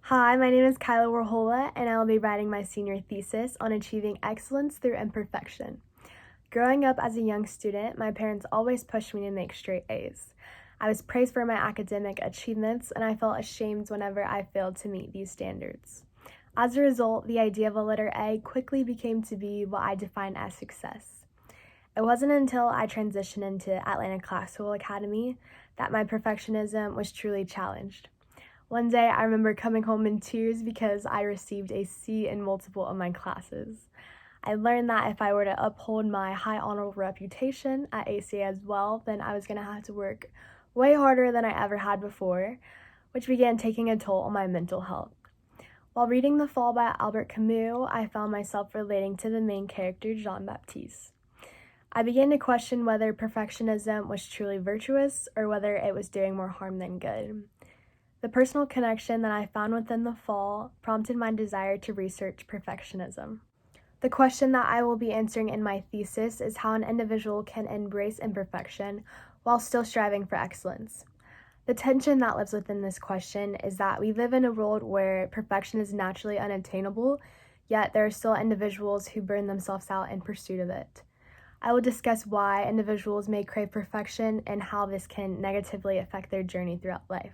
Hi, my name is Kyla Warhola, and I will be writing my senior thesis on achieving excellence through imperfection. Growing up as a young student, my parents always pushed me to make straight A's. I was praised for my academic achievements, and I felt ashamed whenever I failed to meet these standards. As a result, the idea of a letter A quickly became to be what I define as success. It wasn't until I transitioned into Atlanta Classical Academy that my perfectionism was truly challenged. One day, I remember coming home in tears because I received a C in multiple of my classes. I learned that if I were to uphold my high honorable reputation at ACA as well, then I was going to have to work way harder than I ever had before, which began taking a toll on my mental health. While reading The Fall by Albert Camus, I found myself relating to the main character, Jean-Baptiste. I began to question whether perfectionism was truly virtuous or whether it was doing more harm than good. The personal connection that I found within The Fall prompted my desire to research perfectionism. The question that I will be answering in my thesis is how an individual can embrace imperfection while still striving for excellence. The tension that lives within this question is that we live in a world where perfection is naturally unattainable, yet there are still individuals who burn themselves out in pursuit of it. I will discuss why individuals may crave perfection and how this can negatively affect their journey throughout life.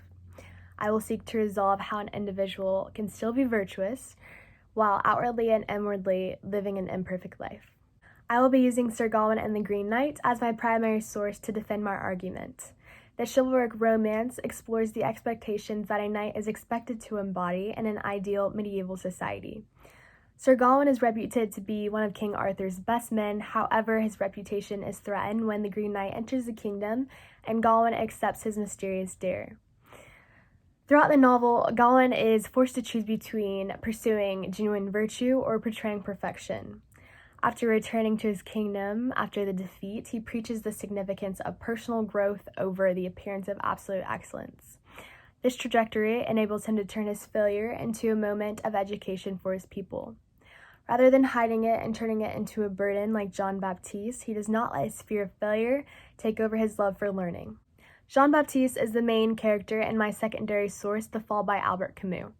I will seek to resolve how an individual can still be virtuous while outwardly and inwardly living an imperfect life. I will be using Sir Gawain and the Green Knight as my primary source to defend my argument. The chivalric romance explores the expectations that a knight is expected to embody in an ideal medieval society. Sir Gawain is reputed to be one of King Arthur's best men, however, his reputation is threatened when the Green Knight enters the kingdom and Gawain accepts his mysterious dare. Throughout the novel, Gawain is forced to choose between pursuing genuine virtue or portraying perfection. After returning to his kingdom after the defeat, he preaches the significance of personal growth over the appearance of absolute excellence. This trajectory enables him to turn his failure into a moment of education for his people. Rather than hiding it and turning it into a burden like Jean-Baptiste, he does not let his fear of failure take over his love for learning. Jean-Baptiste is the main character in my secondary source, The Fall by Albert Camus.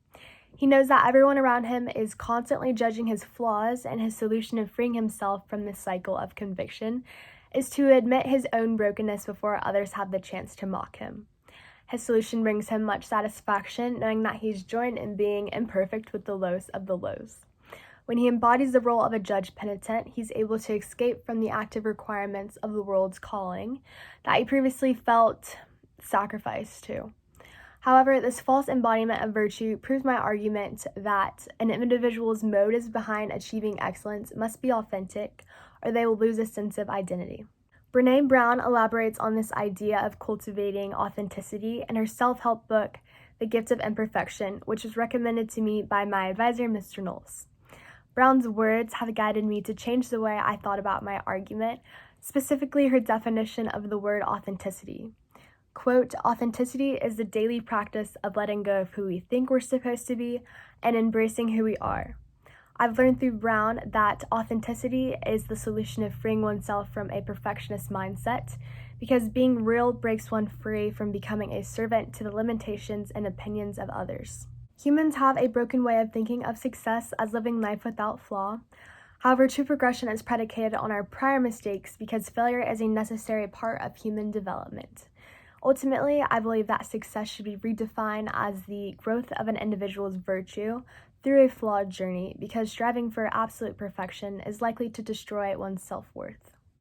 He knows that everyone around him is constantly judging his flaws, and his solution to freeing himself from this cycle of conviction is to admit his own brokenness before others have the chance to mock him. His solution brings him much satisfaction, knowing that he's joined in being imperfect with the lowest of the lows. When he embodies the role of a judge penitent, he's able to escape from the active requirements of the world's calling that he previously felt sacrificed to. However, this false embodiment of virtue proves my argument that an individual's motives behind achieving excellence must be authentic, or they will lose a sense of identity. Brené Brown elaborates on this idea of cultivating authenticity in her self-help book, The Gift of Imperfection, which was recommended to me by my advisor, Mr. Knowles. Brown's words have guided me to change the way I thought about my argument, specifically her definition of the word authenticity. Quote, "Authenticity is the daily practice of letting go of who we think we're supposed to be and embracing who we are." I've learned through Brown that authenticity is the solution of freeing oneself from a perfectionist mindset, because being real breaks one free from becoming a servant to the limitations and opinions of others. Humans have a broken way of thinking of success as living life without flaw. However, true progression is predicated on our prior mistakes because failure is a necessary part of human development. Ultimately, I believe that success should be redefined as the growth of an individual's virtue through a flawed journey, because striving for absolute perfection is likely to destroy one's self-worth.